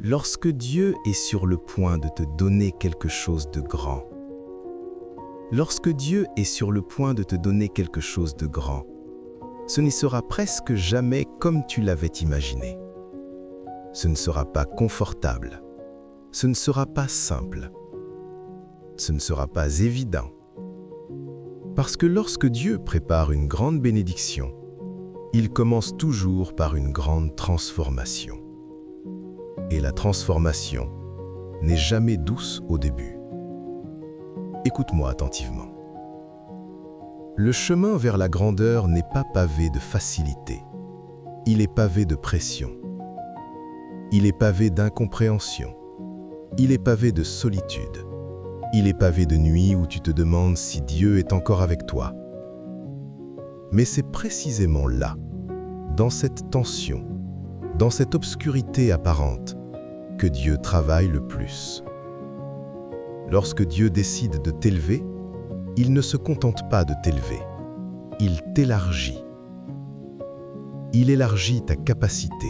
Lorsque Dieu est sur le point de te donner quelque chose de grand, lorsque Dieu est sur le point de te donner quelque chose de grand, ce ne sera presque jamais comme tu l'avais imaginé. Ce ne sera pas confortable, ce ne sera pas simple, ce ne sera pas évident. Parce que lorsque Dieu prépare une grande bénédiction, il commence toujours par une grande transformation. Et la transformation n'est jamais douce au début. Écoute-moi attentivement. Le chemin vers la grandeur n'est pas pavé de facilité. Il est pavé de pression. Il est pavé d'incompréhension. Il est pavé de solitude. Il est pavé de nuits où tu te demandes si Dieu est encore avec toi. Mais c'est précisément là, dans cette tension, dans cette obscurité apparente, que Dieu travaille le plus. Lorsque Dieu décide de t'élever, il ne se contente pas de t'élever, il t'élargit. Il élargit ta capacité,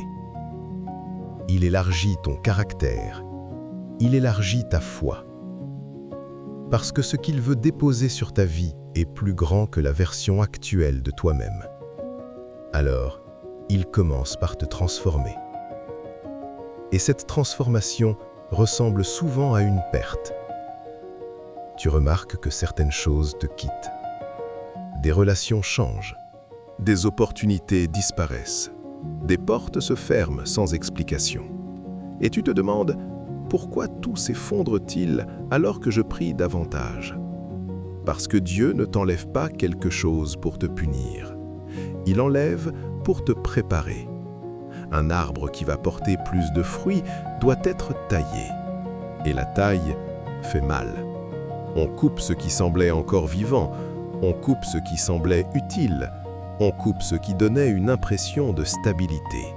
il élargit ton caractère, il élargit ta foi. Parce que ce qu'il veut déposer sur ta vie est plus grand que la version actuelle de toi-même. Alors, il commence par te transformer. Et cette transformation ressemble souvent à une perte. Tu remarques que certaines choses te quittent. Des relations changent. Des opportunités disparaissent. Des portes se ferment sans explication. Et tu te demandes, pourquoi tout s'effondre-t-il alors que je prie davantage? Parce que Dieu ne t'enlève pas quelque chose pour te punir. Il enlève pour te préparer. Un arbre qui va porter plus de fruits doit être taillé. Et la taille fait mal. On coupe ce qui semblait encore vivant, on coupe ce qui semblait utile, on coupe ce qui donnait une impression de stabilité.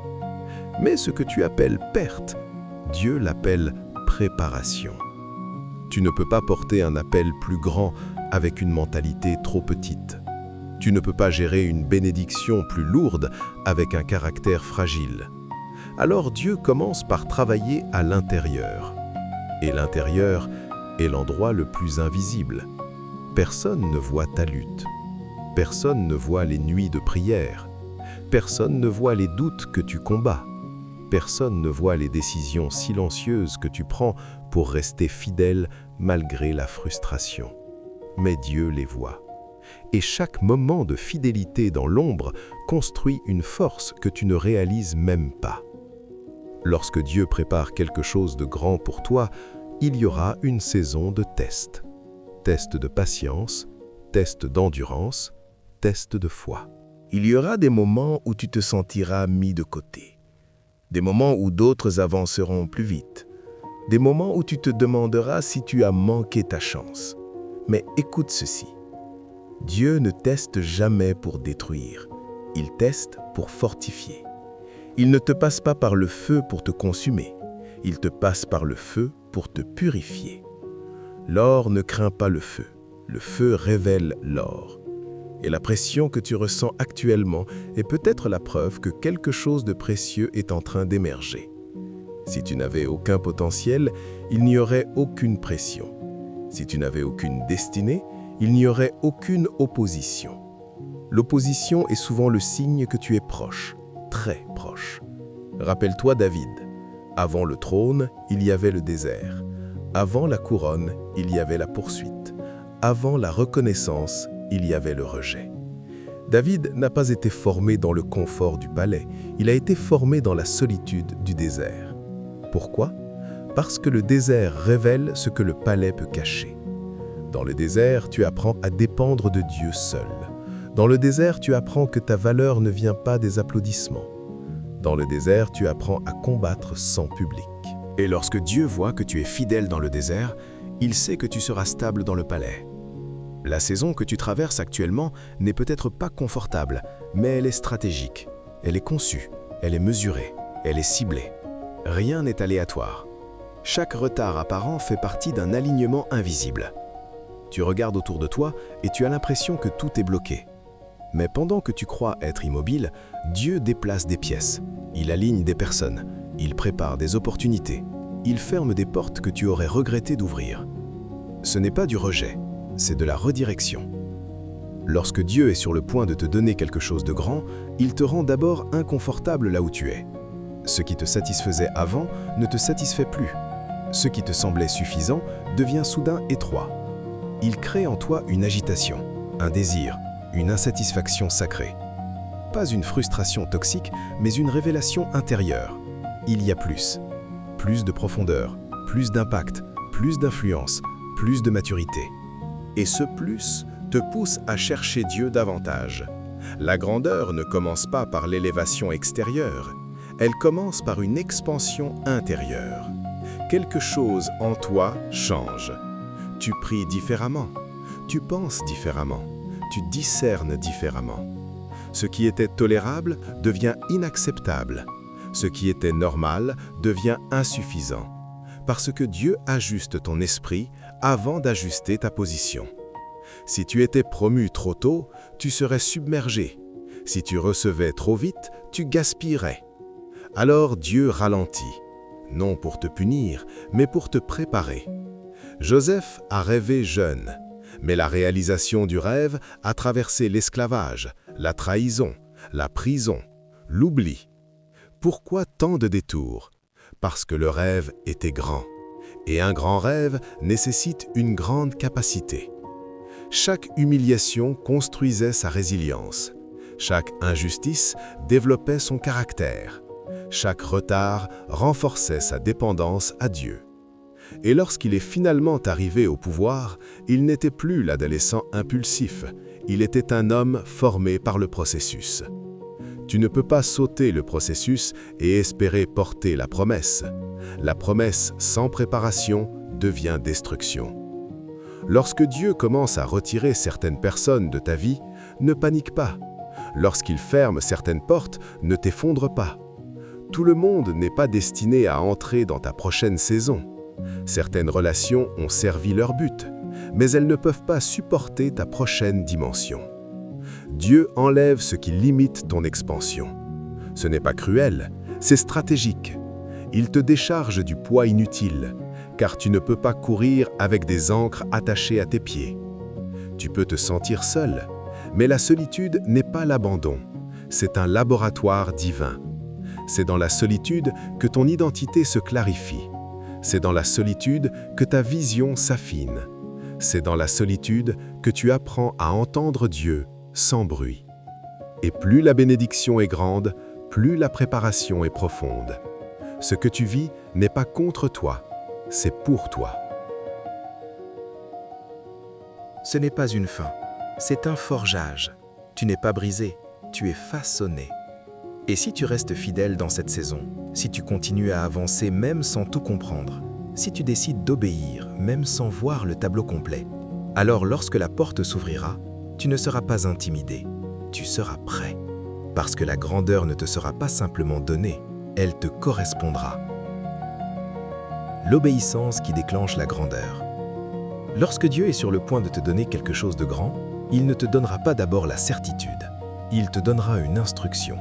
Mais ce que tu appelles perte, Dieu l'appelle préparation. Tu ne peux pas porter un appel plus grand avec une mentalité trop petite. Tu ne peux pas gérer une bénédiction plus lourde avec un caractère fragile. Alors Dieu commence par travailler à l'intérieur. Et l'intérieur est l'endroit le plus invisible. Personne ne voit ta lutte. Personne ne voit les nuits de prière. Personne ne voit les doutes que tu combats. Personne ne voit les décisions silencieuses que tu prends pour rester fidèle malgré la frustration. Mais Dieu les voit. Et chaque moment de fidélité dans l'ombre construit une force que tu ne réalises même pas. Lorsque Dieu prépare quelque chose de grand pour toi, il y aura une saison de tests. Test de patience, test d'endurance, test de foi. Il y aura des moments où tu te sentiras mis de côté. Des moments où d'autres avanceront plus vite. Des moments où tu te demanderas si tu as manqué ta chance. Mais écoute ceci. Dieu ne teste jamais pour détruire. Il teste pour fortifier. Il ne te passe pas par le feu pour te consumer. Il te passe par le feu pour te purifier. L'or ne craint pas le feu. Le feu révèle l'or. Et la pression que tu ressens actuellement est peut-être la preuve que quelque chose de précieux est en train d'émerger. Si tu n'avais aucun potentiel, il n'y aurait aucune pression. Si tu n'avais aucune destinée, il n'y aurait aucune opposition. L'opposition est souvent le signe que tu es proche, très proche. Rappelle-toi David. Avant le trône, il y avait le désert. Avant la couronne, il y avait la poursuite. Avant la reconnaissance, il y avait le rejet. David n'a pas été formé dans le confort du palais, il a été formé dans la solitude du désert. Pourquoi? Parce que le désert révèle ce que le palais peut cacher. Dans le désert, tu apprends à dépendre de Dieu seul. Dans le désert, tu apprends que ta valeur ne vient pas des applaudissements. Dans le désert, tu apprends à combattre sans public. Et lorsque Dieu voit que tu es fidèle dans le désert, il sait que tu seras stable dans le palais. La saison que tu traverses actuellement n'est peut-être pas confortable, mais elle est stratégique. Elle est conçue, elle est mesurée, elle est ciblée. Rien n'est aléatoire. Chaque retard apparent fait partie d'un alignement invisible. Tu regardes autour de toi et tu as l'impression que tout est bloqué. Mais pendant que tu crois être immobile, Dieu déplace des pièces. Il aligne des personnes. Il prépare des opportunités. Il ferme des portes que tu aurais regretté d'ouvrir. Ce n'est pas du rejet, c'est de la redirection. Lorsque Dieu est sur le point de te donner quelque chose de grand, il te rend d'abord inconfortable là où tu es. Ce qui te satisfaisait avant ne te satisfait plus. Ce qui te semblait suffisant devient soudain étroit. Il crée en toi une agitation, un désir, une insatisfaction sacrée. Pas une frustration toxique, mais une révélation intérieure. Il y a plus. Plus de profondeur, plus d'impact, plus d'influence, plus de maturité. Et ce plus te pousse à chercher Dieu davantage. La grandeur ne commence pas par l'élévation extérieure, elle commence par une expansion intérieure. Quelque chose en toi change. Tu pries différemment, tu penses différemment, tu discernes différemment. Ce qui était tolérable devient inacceptable. Ce qui était normal devient insuffisant. Parce que Dieu ajuste ton esprit avant d'ajuster ta position. Si tu étais promu trop tôt, tu serais submergé. Si tu recevais trop vite, tu gaspillerais. Alors Dieu ralentit, non pour te punir, mais pour te préparer. Joseph a rêvé jeune, mais la réalisation du rêve a traversé l'esclavage, la trahison, la prison, l'oubli. Pourquoi tant de détours? Parce que le rêve était grand. Et un grand rêve nécessite une grande capacité. Chaque humiliation construisait sa résilience. Chaque injustice développait son caractère. Chaque retard renforçait sa dépendance à Dieu. Et lorsqu'il est finalement arrivé au pouvoir, il n'était plus l'adolescent impulsif, il était un homme formé par le processus. Tu ne peux pas sauter le processus et espérer porter la promesse. La promesse sans préparation devient destruction. Lorsque Dieu commence à retirer certaines personnes de ta vie, ne panique pas. Lorsqu'il ferme certaines portes, ne t'effondre pas. Tout le monde n'est pas destiné à entrer dans ta prochaine saison. Certaines relations ont servi leur but, mais elles ne peuvent pas supporter ta prochaine dimension. Dieu enlève ce qui limite ton expansion. Ce n'est pas cruel, c'est stratégique. Il te décharge du poids inutile, car tu ne peux pas courir avec des ancres attachées à tes pieds. Tu peux te sentir seul, mais la solitude n'est pas l'abandon, c'est un laboratoire divin. C'est dans la solitude que ton identité se clarifie. C'est dans la solitude que ta vision s'affine. C'est dans la solitude que tu apprends à entendre Dieu sans bruit. Et plus la bénédiction est grande, plus la préparation est profonde. Ce que tu vis n'est pas contre toi, c'est pour toi. Ce n'est pas une fin, c'est un forgeage. Tu n'es pas brisé, tu es façonné. Et si tu restes fidèle dans cette saison, si tu continues à avancer même sans tout comprendre, si tu décides d'obéir même sans voir le tableau complet, alors lorsque la porte s'ouvrira, tu ne seras pas intimidé, tu seras prêt. Parce que la grandeur ne te sera pas simplement donnée, elle te correspondra. L'obéissance qui déclenche la grandeur. Lorsque Dieu est sur le point de te donner quelque chose de grand, il ne te donnera pas d'abord la certitude, il te donnera une instruction.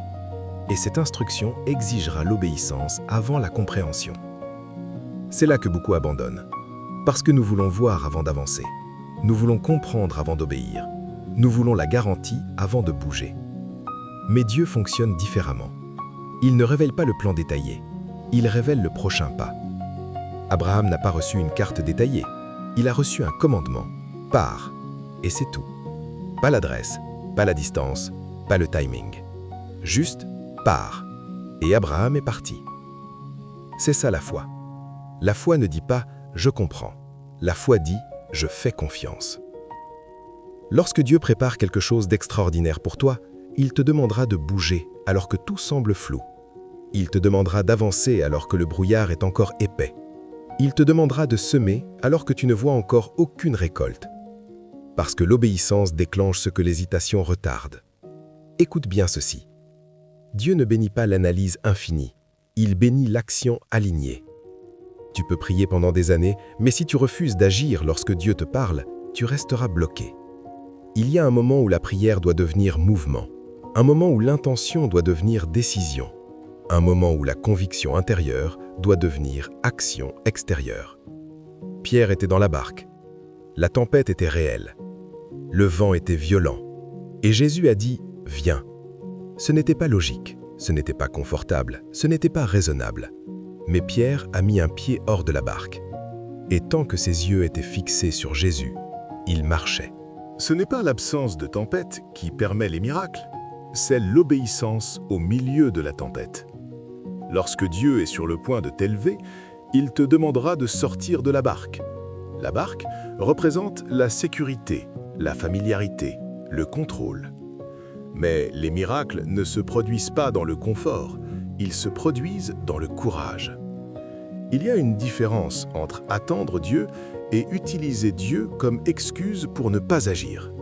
Et cette instruction exigera l'obéissance avant la compréhension. C'est là que beaucoup abandonnent. Parce que nous voulons voir avant d'avancer. Nous voulons comprendre avant d'obéir. Nous voulons la garantie avant de bouger. Mais Dieu fonctionne différemment. Il ne révèle pas le plan détaillé. Il révèle le prochain pas. Abraham n'a pas reçu une carte détaillée. Il a reçu un commandement. Pars. Et c'est tout. Pas l'adresse, pas la distance, pas le timing. Juste pars. Et Abraham est parti. C'est ça la foi. La foi ne dit pas « je comprends ». La foi dit « je fais confiance ». Lorsque Dieu prépare quelque chose d'extraordinaire pour toi, il te demandera de bouger alors que tout semble flou. Il te demandera d'avancer alors que le brouillard est encore épais. Il te demandera de semer alors que tu ne vois encore aucune récolte. Parce que l'obéissance déclenche ce que l'hésitation retarde. Écoute bien ceci. Dieu ne bénit pas l'analyse infinie, il bénit l'action alignée. Tu peux prier pendant des années, mais si tu refuses d'agir lorsque Dieu te parle, tu resteras bloqué. Il y a un moment où la prière doit devenir mouvement, un moment où l'intention doit devenir décision. un moment où la conviction intérieure doit devenir action extérieure. Pierre était dans la barque. La tempête était réelle. Le vent était violent. Et Jésus a dit « Viens ». Ce n'était pas logique, ce n'était pas confortable, ce n'était pas raisonnable. Mais Pierre a mis un pied hors de la barque. Et tant que ses yeux étaient fixés sur Jésus, il marchait. Ce n'est pas l'absence de tempête qui permet les miracles, c'est l'obéissance au milieu de la tempête. Lorsque Dieu est sur le point de t'élever, il te demandera de sortir de la barque. La barque représente la sécurité, la familiarité, le contrôle. Mais les miracles ne se produisent pas dans le confort, ils se produisent dans le courage. Il y a une différence entre attendre Dieu et utiliser Dieu comme excuse pour ne pas agir.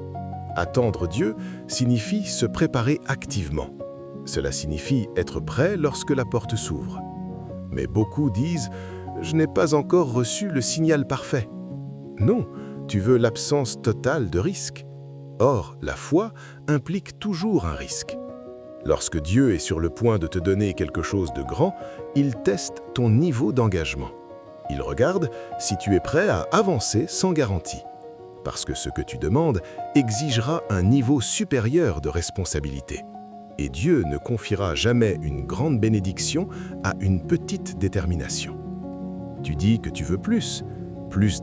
Attendre Dieu signifie se préparer activement. Cela signifie être prêt lorsque la porte s'ouvre. Mais beaucoup disent « Je n'ai pas encore reçu le signal parfait ». Non, tu veux l'absence totale de risque. Or, la foi implique toujours un risque. Lorsque Dieu est sur le point de te donner quelque chose de grand, il teste ton niveau d'engagement. Il regarde si tu es prêt à avancer sans garantie. Parce que ce que tu demandes exigera un niveau supérieur de responsabilité. Et Dieu ne confiera jamais une grande bénédiction à une petite détermination. Tu dis que tu veux plus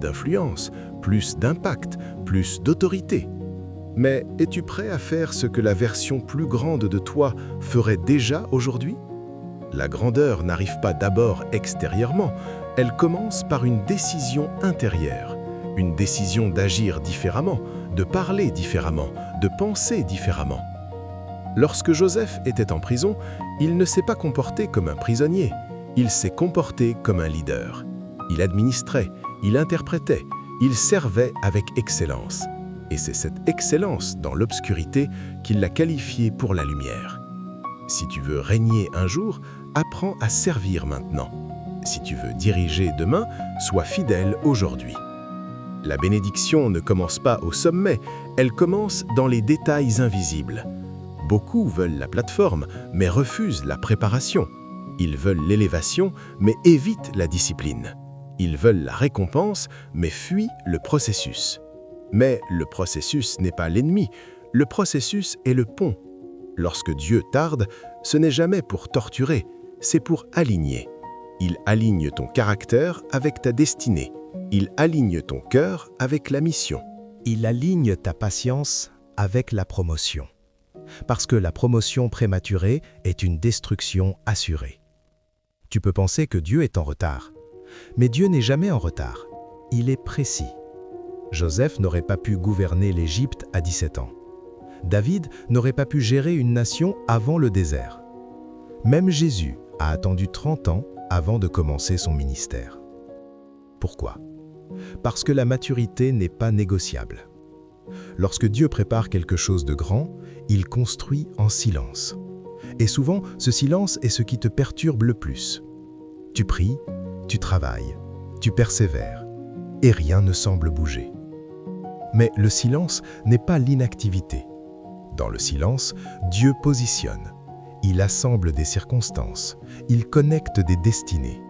d'influence, plus d'impact, plus d'autorité. Mais es-tu prêt à faire ce que la version plus grande de toi ferait déjà aujourd'hui? La grandeur n'arrive pas d'abord extérieurement, elle commence par une décision intérieure, une décision d'agir différemment, de parler différemment, de penser différemment. Lorsque Joseph était en prison, il ne s'est pas comporté comme un prisonnier, il s'est comporté comme un leader. Il administrait, il interprétait, il servait avec excellence. Et c'est cette excellence dans l'obscurité qui l'a qualifié pour la lumière. Si tu veux régner un jour, apprends à servir maintenant. Si tu veux diriger demain, sois fidèle aujourd'hui. La bénédiction ne commence pas au sommet, elle commence dans les détails invisibles. Beaucoup veulent la plateforme, mais refusent la préparation. Ils veulent l'élévation, mais évitent la discipline. Ils veulent la récompense, mais fuient le processus. Mais le processus n'est pas l'ennemi, le processus est le pont. Lorsque Dieu tarde, ce n'est jamais pour torturer, c'est pour aligner. Il aligne ton caractère avec ta destinée. Il aligne ton cœur avec la mission. Il aligne ta patience avec la promotion. Parce que la promotion prématurée est une destruction assurée. Tu peux penser que Dieu est en retard. Mais Dieu n'est jamais en retard. Il est précis. Joseph n'aurait pas pu gouverner l'Égypte à 17 ans. David n'aurait pas pu gérer une nation avant le désert. Même Jésus a attendu 30 ans avant de commencer son ministère. Pourquoi? Parce que la maturité n'est pas négociable. Lorsque Dieu prépare quelque chose de grand, il construit en silence. Et souvent, ce silence est ce qui te perturbe le plus. Tu pries, tu travailles, tu persévères, et rien ne semble bouger. Mais le silence n'est pas l'inactivité. Dans le silence, Dieu positionne. Il assemble des circonstances, il connecte des destinées,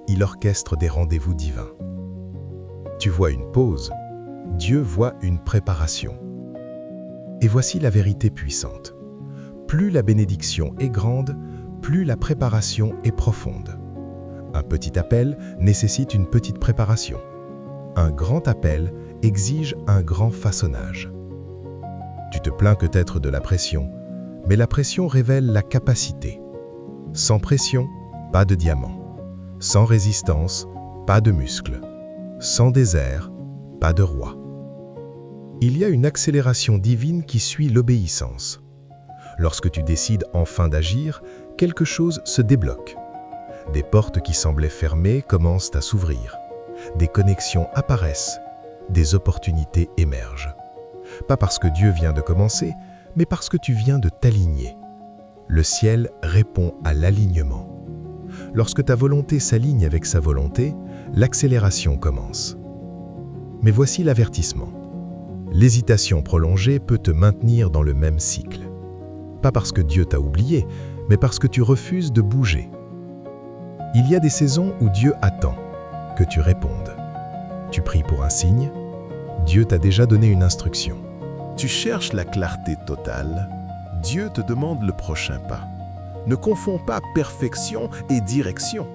il orchestre des rendez-vous divins. Tu vois une pause, Dieu voit une préparation. Et voici la vérité puissante. Plus la bénédiction est grande, plus la préparation est profonde. Un petit appel nécessite une petite préparation. Un grand appel exige un grand façonnage. Tu te plains peut-être de la pression, mais la pression révèle la capacité. Sans pression, pas de diamant. Sans résistance, pas de muscles. Sans désert, pas de roi. Il y a une accélération divine qui suit l'obéissance. Lorsque tu décides enfin d'agir, quelque chose se débloque. Des portes qui semblaient fermées commencent à s'ouvrir. Des connexions apparaissent. Des opportunités émergent. Pas parce que Dieu vient de commencer, mais parce que tu viens de t'aligner. Le ciel répond à l'alignement. Lorsque ta volonté s'aligne avec sa volonté, l'accélération commence. Mais voici l'avertissement. L'hésitation prolongée peut te maintenir dans le même cycle. Pas parce que Dieu t'a oublié, mais parce que tu refuses de bouger. Il y a des saisons où Dieu attend que tu répondes. Tu pries pour un signe, Dieu t'a déjà donné une instruction. Tu cherches la clarté totale, Dieu te demande le prochain pas. Ne confonds pas perfection et direction.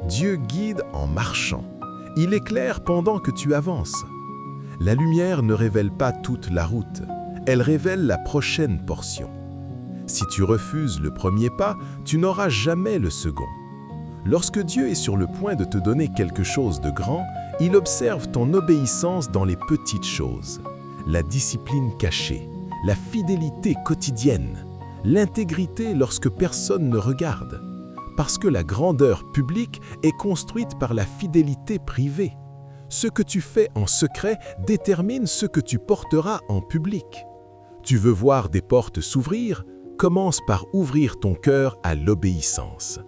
Dieu guide en marchant. Il éclaire pendant que tu avances. La lumière ne révèle pas toute la route, elle révèle la prochaine portion. Si tu refuses le premier pas, tu n'auras jamais le second. Lorsque Dieu est sur le point de te donner quelque chose de grand, il observe ton obéissance dans les petites choses, la discipline cachée, la fidélité quotidienne, l'intégrité lorsque personne ne regarde, parce que la grandeur publique est construite par la fidélité privée. Ce que tu fais en secret détermine ce que tu porteras en public. Tu veux voir des portes s'ouvrir? Commence par ouvrir ton cœur à l'obéissance.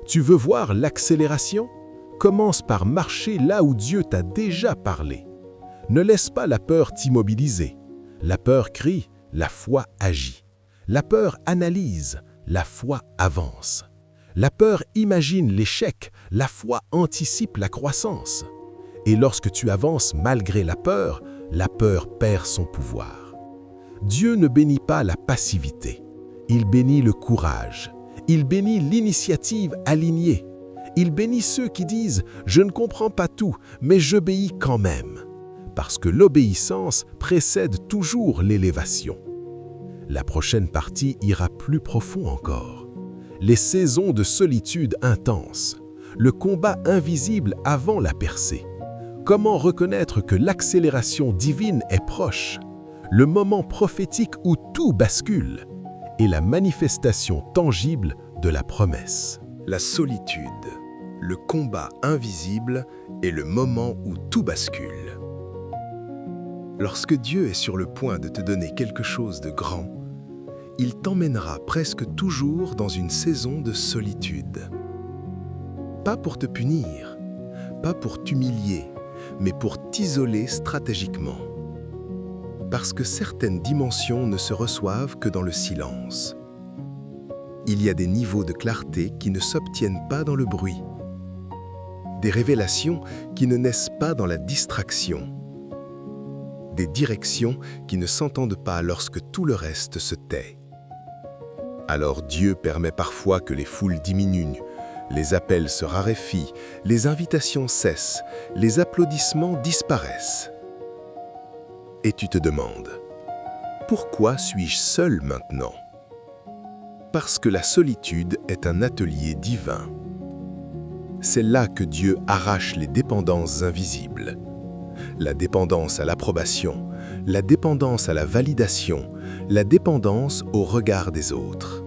Tu veux voir l'accélération? Commence par marcher là où Dieu t'a déjà parlé. Ne laisse pas la peur t'immobiliser. La peur crie, la foi agit. La peur analyse, la foi avance. La peur imagine l'échec, la foi anticipe la croissance. Et lorsque tu avances malgré la peur perd son pouvoir. Dieu ne bénit pas la passivité, il bénit le courage, il bénit l'initiative alignée, il bénit ceux qui disent « Je ne comprends pas tout, mais j'obéis quand même », parce que l'obéissance précède toujours l'élévation. La prochaine partie ira plus profond encore. Les saisons de solitude intense, le combat invisible avant la percée. Comment reconnaître que l'accélération divine est proche, le moment prophétique où tout bascule, et la manifestation tangible de la promesse. La solitude, le combat invisible et le moment où tout bascule. Lorsque Dieu est sur le point de te donner quelque chose de grand, il t'emmènera presque toujours dans une saison de solitude. Pas pour te punir, pas pour t'humilier, mais pour t'isoler stratégiquement. Parce que certaines dimensions ne se reçoivent que dans le silence. Il y a des niveaux de clarté qui ne s'obtiennent pas dans le bruit. Des révélations qui ne naissent pas dans la distraction. Des directions qui ne s'entendent pas lorsque tout le reste se tait. Alors Dieu permet parfois que les foules diminuent, les appels se raréfient, les invitations cessent, les applaudissements disparaissent. Et tu te demandes, pourquoi suis-je seul maintenant? Parce que la solitude est un atelier divin. C'est là que Dieu arrache les dépendances invisibles. La dépendance à l'approbation, la dépendance à la validation, la dépendance au regard des autres.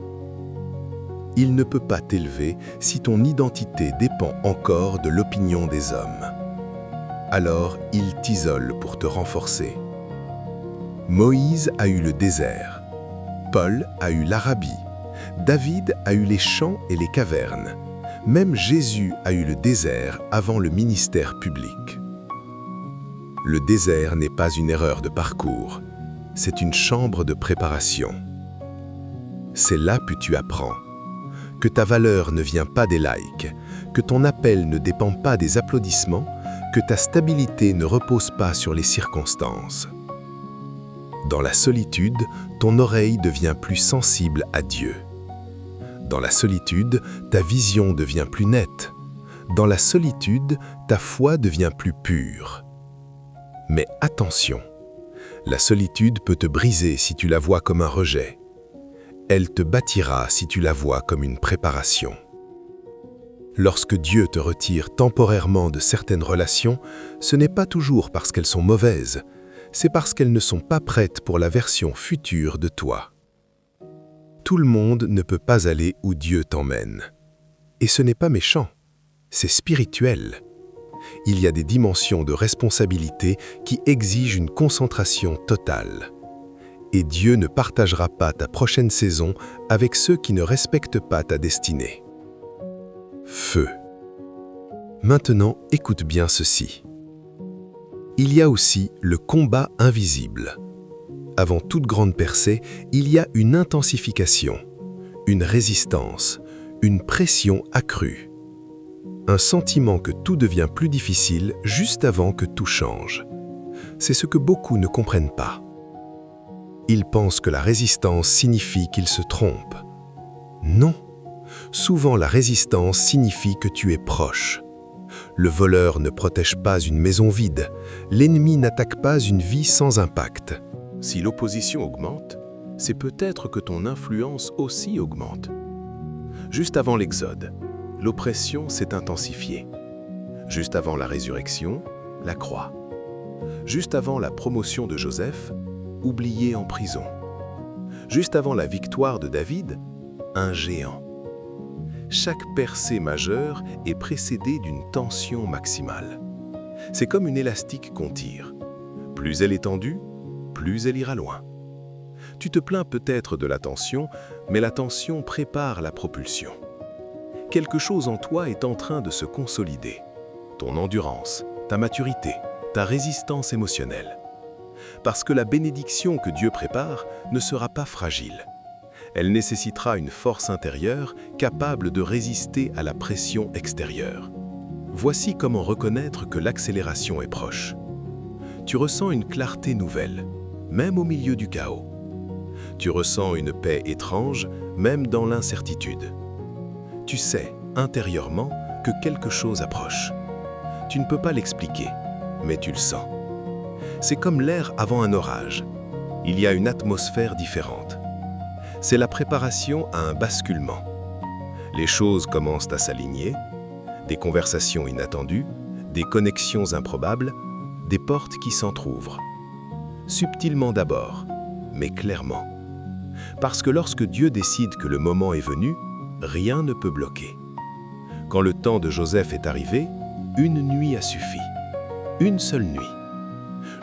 Il ne peut pas t'élever si ton identité dépend encore de l'opinion des hommes. Alors, il t'isole pour te renforcer. Moïse a eu le désert, Paul a eu l'Arabie, David a eu les champs et les cavernes, même Jésus a eu le désert avant le ministère public. Le désert n'est pas une erreur de parcours, c'est une chambre de préparation. C'est là que tu apprends que ta valeur ne vient pas des likes, que ton appel ne dépend pas des applaudissements, que ta stabilité ne repose pas sur les circonstances. Dans la solitude, ton oreille devient plus sensible à Dieu. Dans la solitude, ta vision devient plus nette. Dans la solitude, ta foi devient plus pure. Mais attention, la solitude peut te briser si tu la vois comme un rejet. Elle te bâtira si tu la vois comme une préparation. Lorsque Dieu te retire temporairement de certaines relations, ce n'est pas toujours parce qu'elles sont mauvaises, c'est parce qu'elles ne sont pas prêtes pour la version future de toi. Tout le monde ne peut pas aller où Dieu t'emmène. Et ce n'est pas méchant, c'est spirituel. Il y a des dimensions de responsabilité qui exigent une concentration totale. Et Dieu ne partagera pas ta prochaine saison avec ceux qui ne respectent pas ta destinée. Feu. Maintenant, écoute bien ceci. Il y a aussi le combat invisible. Avant toute grande percée, il y a une intensification, une résistance, une pression accrue. Un sentiment que tout devient plus difficile juste avant que tout change. C'est ce que beaucoup ne comprennent pas. Ils pensent que la résistance signifie qu'ils se trompent. Non. Souvent, la résistance signifie que tu es proche. Le voleur ne protège pas une maison vide. L'ennemi n'attaque pas une vie sans impact. Si l'opposition augmente, c'est peut-être que ton influence aussi augmente. Juste avant l'Exode, l'oppression s'est intensifiée. Juste avant la résurrection, la croix. Juste avant la promotion de Joseph, oublié en prison. Juste avant la victoire de David, un géant. Chaque percée majeure est précédée d'une tension maximale. C'est comme une élastique qu'on tire. Plus elle est tendue, plus elle ira loin. Tu te plains peut-être de la tension, mais la tension prépare la propulsion. Quelque chose en toi est en train de se consolider. Ton endurance, ta maturité, ta résistance émotionnelle. Parce que la bénédiction que Dieu prépare ne sera pas fragile. Elle nécessitera une force intérieure capable de résister à la pression extérieure. Voici comment reconnaître que l'accélération est proche. Tu ressens une clarté nouvelle, même au milieu du chaos. Tu ressens une paix étrange, même dans l'incertitude. Tu sais, intérieurement, que quelque chose approche. Tu ne peux pas l'expliquer, mais tu le sens. C'est comme l'air avant un orage. Il y a une atmosphère différente. C'est la préparation à un basculement. Les choses commencent à s'aligner, des conversations inattendues, des connexions improbables, des portes qui s'entr'ouvrent. Subtilement d'abord, mais clairement. Parce que lorsque Dieu décide que le moment est venu, rien ne peut bloquer. Quand le temps de Joseph est arrivé, une nuit a suffi. Une seule nuit.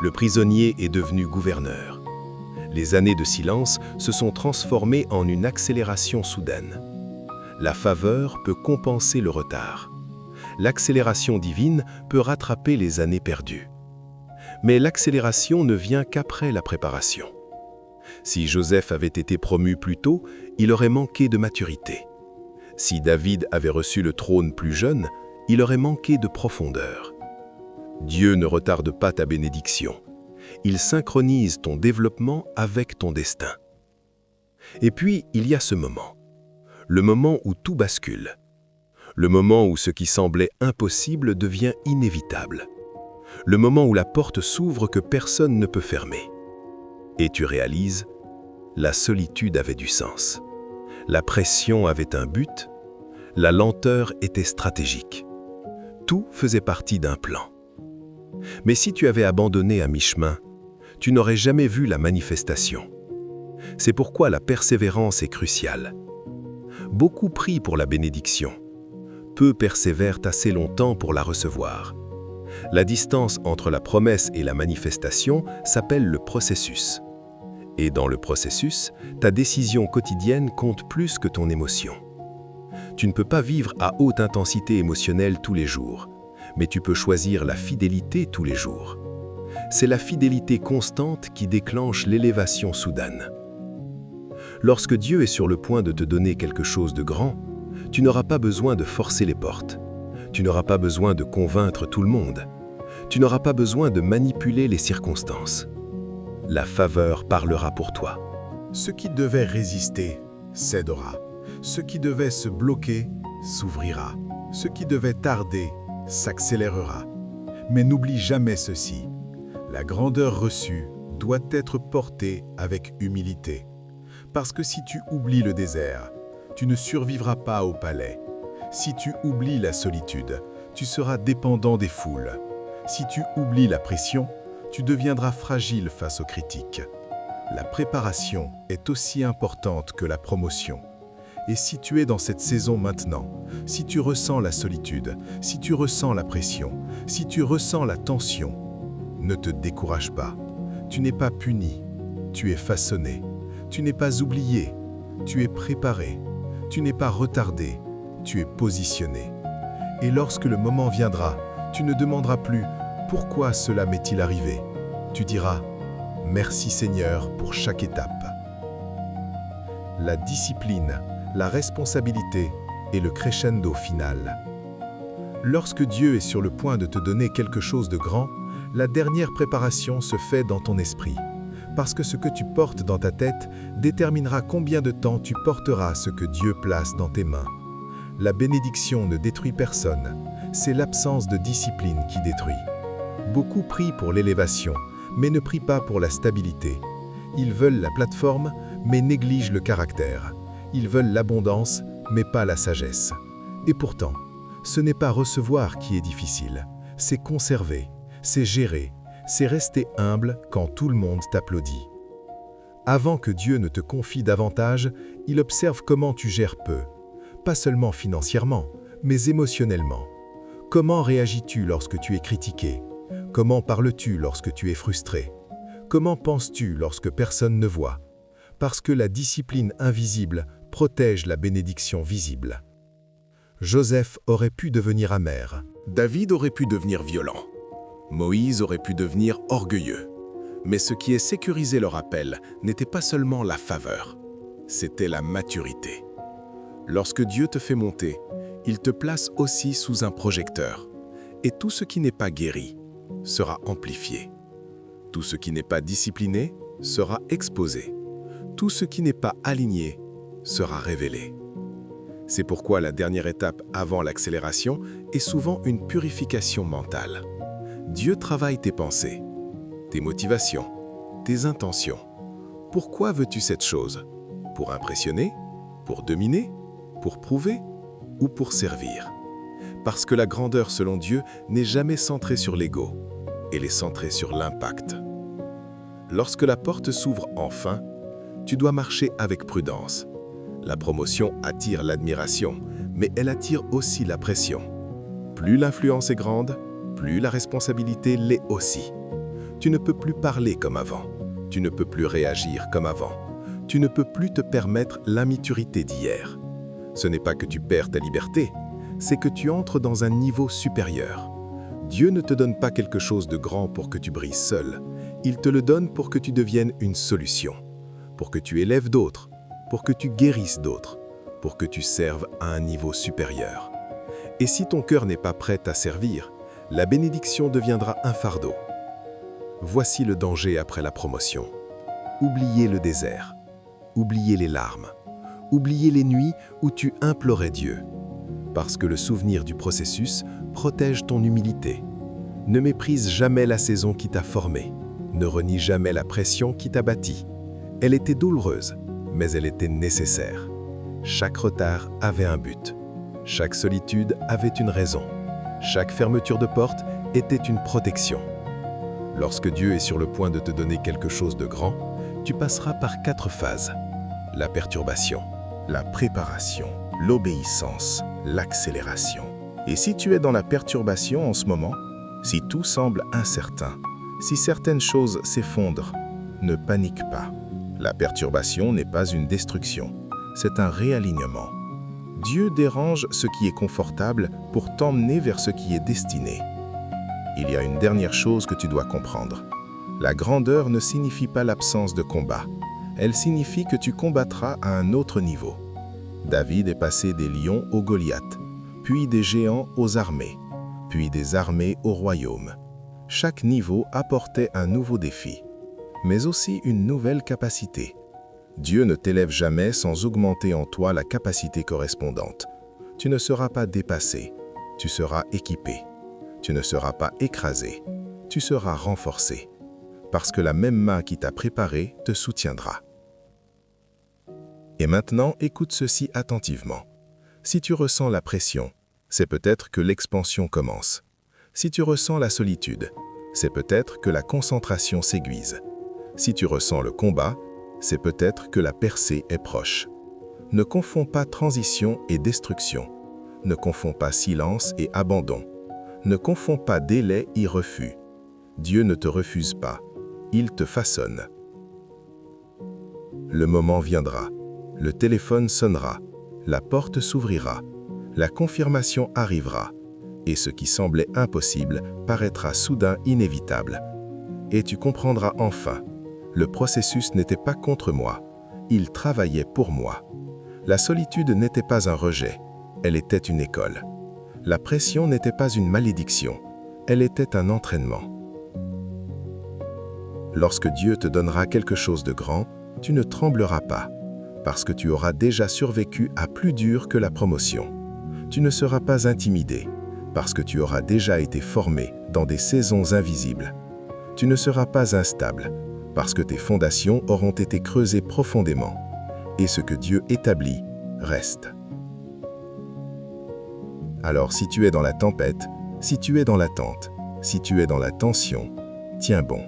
Le prisonnier est devenu gouverneur. Les années de silence se sont transformées en une accélération soudaine. La faveur peut compenser le retard. L'accélération divine peut rattraper les années perdues. Mais l'accélération ne vient qu'après la préparation. Si Joseph avait été promu plus tôt, il aurait manqué de maturité. Si David avait reçu le trône plus jeune, il aurait manqué de profondeur. Dieu ne retarde pas ta bénédiction. Il synchronise ton développement avec ton destin. Et puis, il y a ce moment. Le moment où tout bascule. Le moment où ce qui semblait impossible devient inévitable. Le moment où la porte s'ouvre que personne ne peut fermer. Et tu réalises, la solitude avait du sens. La pression avait un but. La lenteur était stratégique. Tout faisait partie d'un plan. Mais si tu avais abandonné à mi-chemin, tu n'aurais jamais vu la manifestation. C'est pourquoi la persévérance est cruciale. Beaucoup prient pour la bénédiction. Peu persévèrent assez longtemps pour la recevoir. La distance entre la promesse et la manifestation s'appelle le processus. Et dans le processus, ta décision quotidienne compte plus que ton émotion. Tu ne peux pas vivre à haute intensité émotionnelle tous les jours, mais tu peux choisir la fidélité tous les jours. C'est la fidélité constante qui déclenche l'élévation soudaine. Lorsque Dieu est sur le point de te donner quelque chose de grand, tu n'auras pas besoin de forcer les portes. Tu n'auras pas besoin de convaincre tout le monde. Tu n'auras pas besoin de manipuler les circonstances. La faveur parlera pour toi. Ce qui devait résister cédera. Ce qui devait se bloquer s'ouvrira. Ce qui devait tarder s'accélérera. Mais n'oublie jamais ceci. La grandeur reçue doit être portée avec humilité. Parce que si tu oublies le désert, tu ne survivras pas au palais. Si tu oublies la solitude, tu seras dépendant des foules. Si tu oublies la pression, tu deviendras fragile face aux critiques. La préparation est aussi importante que la promotion. Et si tu es dans cette saison maintenant, si tu ressens la solitude, si tu ressens la pression, si tu ressens la tension, ne te décourage pas. Tu n'es pas puni, tu es façonné. Tu n'es pas oublié, tu es préparé. Tu n'es pas retardé, tu es positionné. Et lorsque le moment viendra, tu ne demanderas plus « Pourquoi cela m'est-il arrivé ?» Tu diras « Merci Seigneur pour chaque étape. » La discipline, la responsabilité et le crescendo final. Lorsque Dieu est sur le point de te donner quelque chose de grand, la dernière préparation se fait dans ton esprit, parce que ce que tu portes dans ta tête déterminera combien de temps tu porteras ce que Dieu place dans tes mains. La bénédiction ne détruit personne, c'est l'absence de discipline qui détruit. Beaucoup prient pour l'élévation, mais ne prient pas pour la stabilité. Ils veulent la plateforme, mais négligent le caractère. Ils veulent l'abondance, mais pas la sagesse. Et pourtant, ce n'est pas recevoir qui est difficile, c'est conserver, c'est gérer, c'est rester humble quand tout le monde t'applaudit. Avant que Dieu ne te confie davantage, il observe comment tu gères peu. Pas seulement financièrement, mais émotionnellement. Comment réagis-tu lorsque tu es critiqué? Comment parles-tu lorsque tu es frustré? Comment penses-tu lorsque personne ne voit? Parce que la discipline invisible protège la bénédiction visible. Joseph aurait pu devenir amer. David aurait pu devenir violent. Moïse aurait pu devenir orgueilleux. Mais ce qui est sécurisé leur appel n'était pas seulement la faveur, c'était la maturité. Lorsque Dieu te fait monter, il te place aussi sous un projecteur. Et tout ce qui n'est pas guéri sera amplifié. Tout ce qui n'est pas discipliné sera exposé. Tout ce qui n'est pas aligné sera révélé. C'est pourquoi la dernière étape avant l'accélération est souvent une purification mentale. Dieu travaille tes pensées, tes motivations, tes intentions. Pourquoi veux-tu cette chose? Pour impressionner? Pour dominer? Pour prouver? Ou pour servir? Parce que la grandeur selon Dieu n'est jamais centrée sur l'ego, elle est centrée sur l'impact. Lorsque la porte s'ouvre enfin, tu dois marcher avec prudence. La promotion attire l'admiration, mais elle attire aussi la pression. Plus l'influence est grande, plus la responsabilité l'est aussi. Tu ne peux plus parler comme avant, tu ne peux plus réagir comme avant, tu ne peux plus te permettre l'immaturité d'hier. Ce n'est pas que tu perds ta liberté, c'est que tu entres dans un niveau supérieur. Dieu ne te donne pas quelque chose de grand pour que tu brilles seul, il te le donne pour que tu deviennes une solution, pour que tu élèves d'autres, pour que tu guérisses d'autres, pour que tu serves à un niveau supérieur. Et si ton cœur n'est pas prêt à servir, la bénédiction deviendra un fardeau. Voici le danger après la promotion. Oubliez le désert, oubliez les larmes, oubliez les nuits où tu implorais Dieu. Parce que le souvenir du processus protège ton humilité. Ne méprise jamais la saison qui t'a formé. Ne renie jamais la pression qui t'a bâti. Elle était douloureuse, mais elle était nécessaire. Chaque retard avait un but. Chaque solitude avait une raison. Chaque fermeture de porte était une protection. Lorsque Dieu est sur le point de te donner quelque chose de grand, tu passeras par 4 phases. La perturbation, la préparation, l'obéissance, l'accélération. Et si tu es dans la perturbation en ce moment, si tout semble incertain, si certaines choses s'effondrent, ne panique pas. La perturbation n'est pas une destruction, c'est un réalignement. Dieu dérange ce qui est confortable pour t'emmener vers ce qui est destiné. Il y a une dernière chose que tu dois comprendre. La grandeur ne signifie pas l'absence de combat. Elle signifie que tu combattras à un autre niveau. David est passé des lions aux Goliath, puis des géants aux armées, puis des armées au royaume. Chaque niveau apportait un nouveau défi, mais aussi une nouvelle capacité. Dieu ne t'élève jamais sans augmenter en toi la capacité correspondante. Tu ne seras pas dépassé, tu seras équipé. Tu ne seras pas écrasé, tu seras renforcé, parce que la même main qui t'a préparé te soutiendra. Et maintenant, écoute ceci attentivement. Si tu ressens la pression, c'est peut-être que l'expansion commence. Si tu ressens la solitude, c'est peut-être que la concentration s'aiguise. Si tu ressens le combat, c'est peut-être que la percée est proche. Ne confonds pas transition et destruction. Ne confonds pas silence et abandon. Ne confonds pas délai et refus. Dieu ne te refuse pas, il te façonne. Le moment viendra, le téléphone sonnera, la porte s'ouvrira, la confirmation arrivera, et ce qui semblait impossible paraîtra soudain inévitable. Et tu comprendras enfin, le processus n'était pas contre moi, il travaillait pour moi. La solitude n'était pas un rejet, elle était une école. La pression n'était pas une malédiction, elle était un entraînement. Lorsque Dieu te donnera quelque chose de grand, tu ne trembleras pas, parce que tu auras déjà survécu à plus dur que la promotion. Tu ne seras pas intimidé, parce que tu auras déjà été formé dans des saisons invisibles. Tu ne seras pas instable, parce que tes fondations auront été creusées profondément, et ce que Dieu établit reste. Alors si tu es dans la tempête, si tu es dans l'attente, si tu es dans la tension, tiens bon,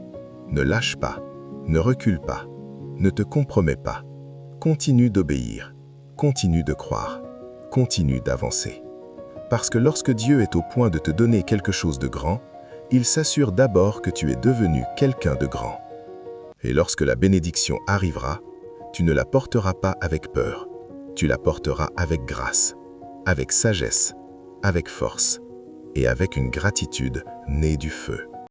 ne lâche pas, ne recule pas, ne te compromets pas, continue d'obéir, continue de croire, continue d'avancer. Parce que lorsque Dieu est au point de te donner quelque chose de grand, il s'assure d'abord que tu es devenu quelqu'un de grand. Et lorsque la bénédiction arrivera, tu ne la porteras pas avec peur, tu la porteras avec grâce, avec sagesse, avec force et avec une gratitude née du feu.